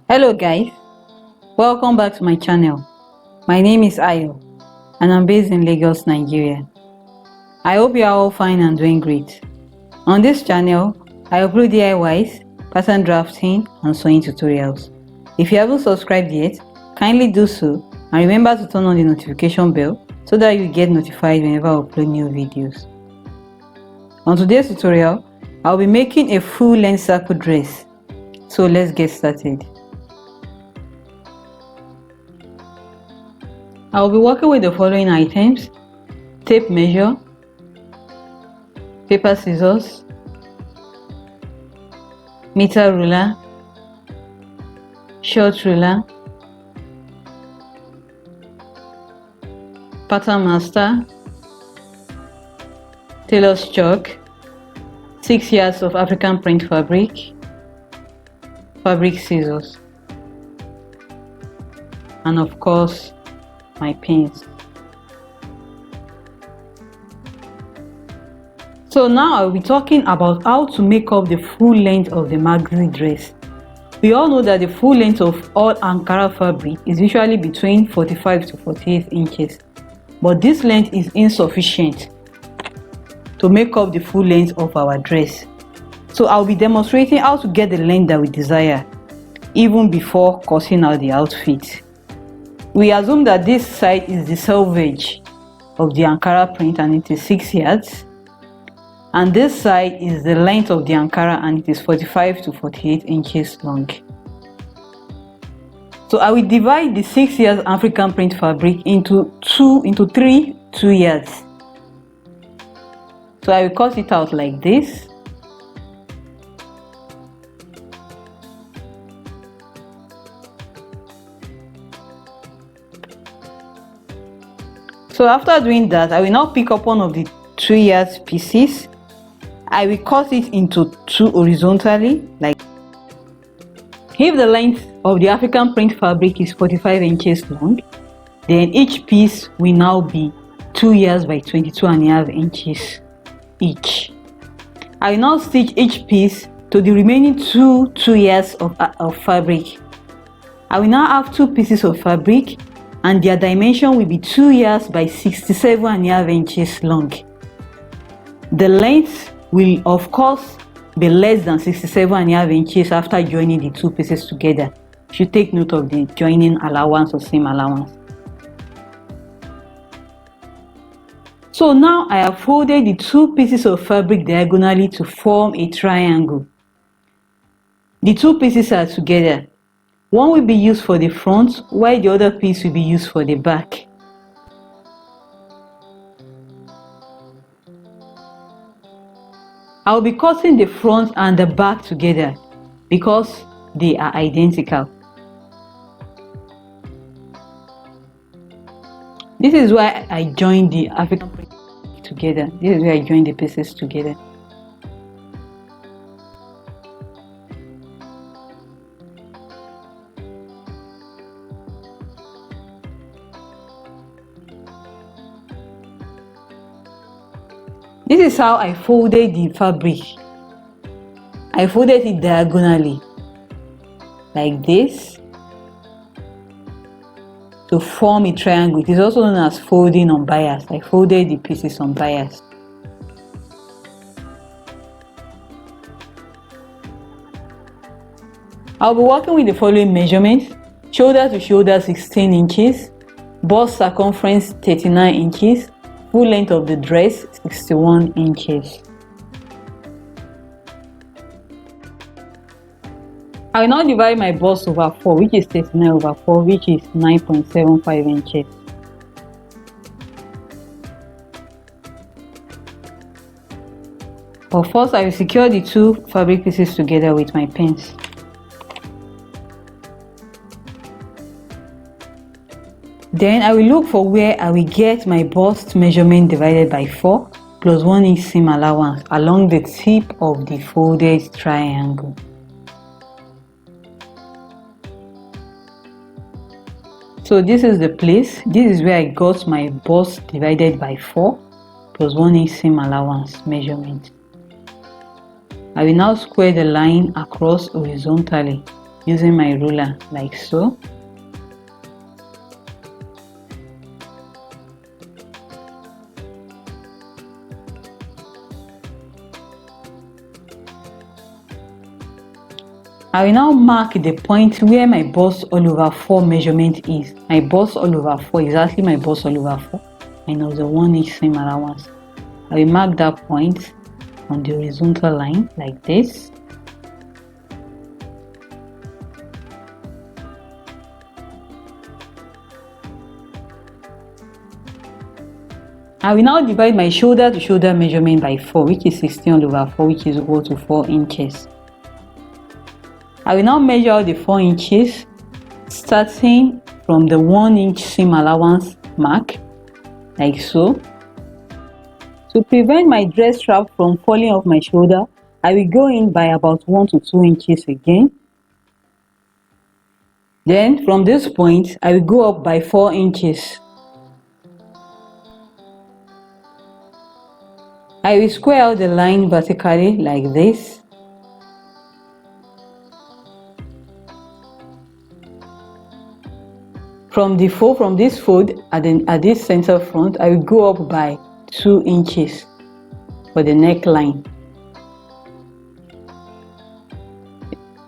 Hello guys, welcome back to my channel. My name is Ayo and I'm based in Lagos, Nigeria. I hope you are all fine and doing great. On this channel, I upload DIYs, pattern drafting and sewing tutorials. If you haven't subscribed yet, kindly do so and remember to turn on the notification bell so that you get notified whenever I upload new videos. On today's tutorial, I'll be making a full-length circle dress. So let's get started. I will be working with the following items: tape measure, paper scissors, meter ruler, short ruler, pattern master, tailor's chalk, 6 yards of African print fabric, fabric scissors, and of course my pins. So now I'll be talking about how to make up the full length of the maxi dress. We all know that the full length of all Ankara fabric is usually between 45 to 48 inches, but this length is insufficient to make up the full length of our dress. So I'll be demonstrating how to get the length that we desire even before cutting out the outfit. We assume that this side is the selvage of the Ankara print and it is 6 yards, and this side is the length of the Ankara and it is 45 to 48 inches long. So I will divide the 6 yards African print fabric into three 2 yards. So I will cut it out like this. So after doing that, I will now pick up one of the 3 yards pieces. I will cut it into 2 horizontally, like if the length of the African print fabric is 45 inches long, then each piece will now be 2 yards by 22.5 inches each. I will now stitch each piece to the remaining 2 yards of fabric. I will now have 2 pieces of fabric and their dimension will be 2 yards by 67.5 inches long. The length will of course be less than 67.5 inches after joining the 2 pieces together. You should take note of the joining allowance or seam allowance. So now I have folded the 2 pieces of fabric diagonally to form a triangle. The 2 pieces are together. One will be used for the front, while the other piece will be used for the back. I will be cutting the front and the back together because they are identical. This is why I joined the African print together. This is where I joined the pieces together. This is how I folded the fabric. I folded it diagonally like this to form a triangle. It is also known as folding unbiased. I folded the pieces unbiased. I'll be working with the following measurements: shoulder to shoulder 16 inches, bust circumference 39 inches, full length of the dress 61 inches. I will now divide my bust over 4, which is 39 over 4, which is 9.75 inches. But first, I will secure the 2 fabric pieces together with my pins. Then I will look for where I will get my bust measurement divided by 4 plus 1 inch seam allowance along the tip of the folded triangle. So this is the place. This is where I got my bust divided by 4 plus 1 inch seam allowance measurement. I will now square the line across horizontally using my ruler like so. I will now mark the point where my bust all over 4 measurement is. My bust all over 4, exactly my bust all over 4 minus the 1 inch seam allowance. I will mark that point on the horizontal line like this. I will now divide my shoulder to shoulder measurement by 4, which is 16 all over 4, which is equal to 4 inches. I will now measure out the 4 inches starting from the 1 inch seam allowance mark like so. To prevent my dress strap from falling off my shoulder, I will go in by about 1 to 2 inches again. Then from this point, I will go up by 4 inches. I will square out the line vertically like this. From this fold at this center front, I will go up by 2 inches for the neckline.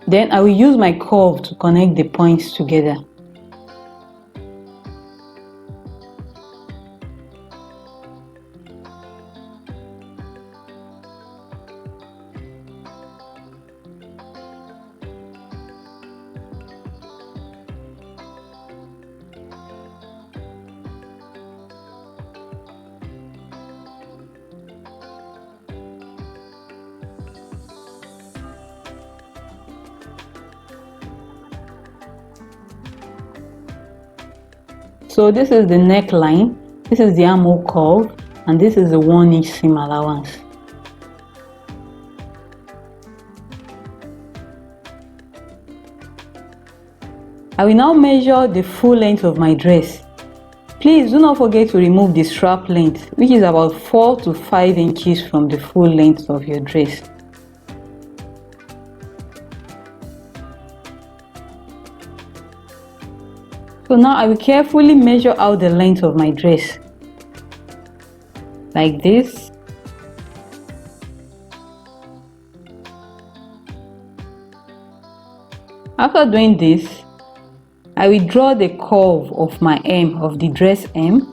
Then I will use my curve to connect the points together. So this is the neckline, this is the armhole curve, and this is the 1 inch seam allowance. I will now measure the full length of my dress. Please do not forget to remove the strap length, which is about 4 to 5 inches from the full length of your dress. So now I will carefully measure out the length of my dress like this. After doing this, I will draw the curve of my hem, of the dress hem.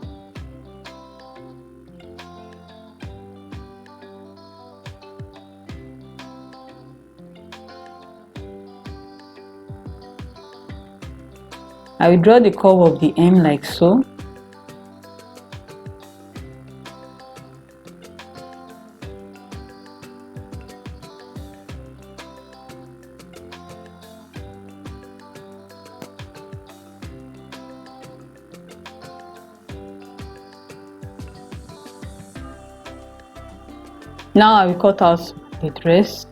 I will draw the curve of the hem like so. Now I will cut out the dress.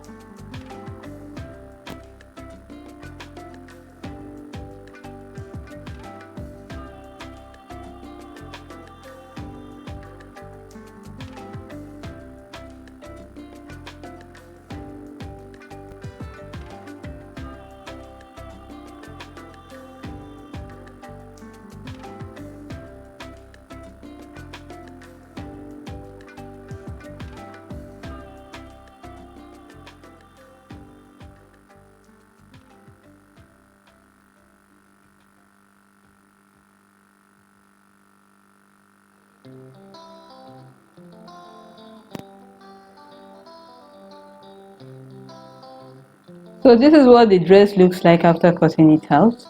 So this is what the dress looks like after cutting it out.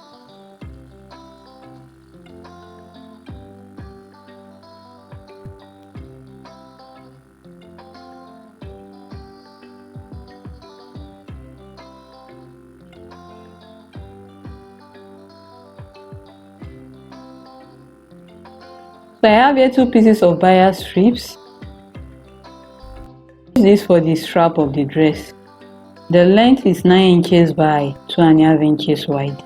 So I have here 2 pieces of bias strips. Use this for the strap of the dress. The length is 9 inches by 2.5 inches wide.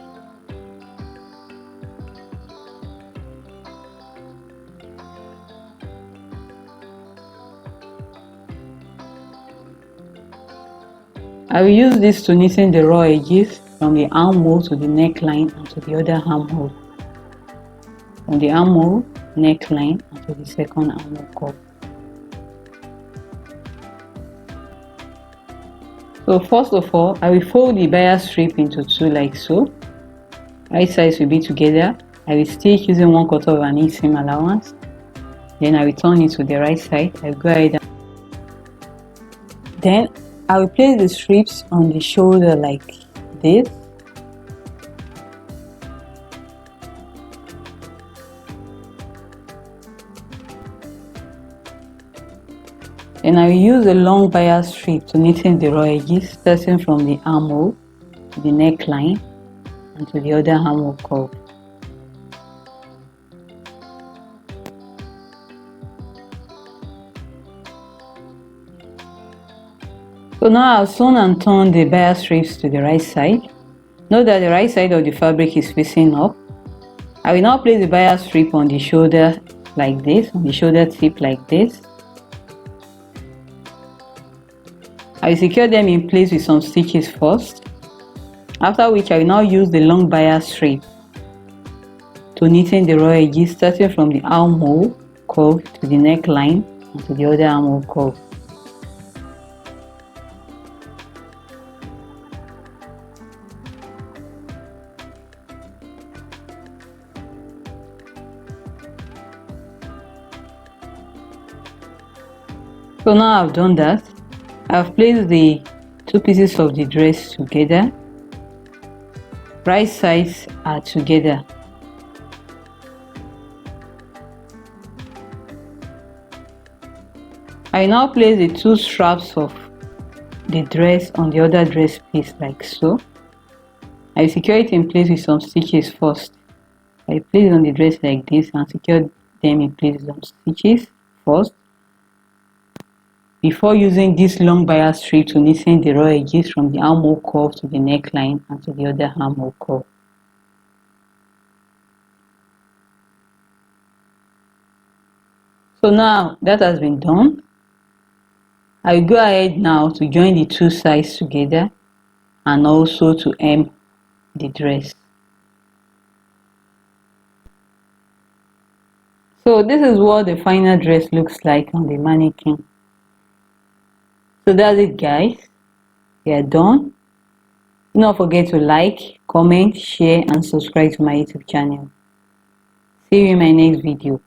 I will use this to knitting the raw edges from the armhole to the neckline and to the other armhole. From the armhole, neckline and to the second armhole curve. So first of all, I will fold the bias strip into two like so. Right sides will be together. I will stitch using 1/4 of an inch seam allowance. Then I will turn it to the right side. I will go ahead and then I will place the strips on the shoulder like this. Then I will use a long bias strip to knitting the raw edges, starting from the armhole to the neckline and to the other armhole curve. So now I've sewn and turned the bias strips to the right side. Note that the right side of the fabric is facing up. I will now place the bias strip on the shoulder like this, on the shoulder tip like this. I will secure them in place with some stitches first, after which I will now use the long bias strip to knitting the raw edges, starting from the armhole curve to the neckline and to the other armhole curve. So now I've done that. I've placed the two pieces of the dress together. Right sides are together. I now place the two straps of the dress on the other dress piece like so. I secure it in place with some stitches first. I place it on the dress like this and secure them in place with some stitches first, before using this long bias strip to knitting the raw edges from the armhole curve to the neckline and to the other armhole curve. So now that has been done, I will go ahead now to join the two sides together and also to hem the dress. So this is what the final dress looks like on the mannequin. So that's it, guys. We are done. Do not forget to like, comment, share and subscribe to my YouTube channel. See you in my next video.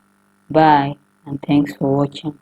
Bye and thanks for watching.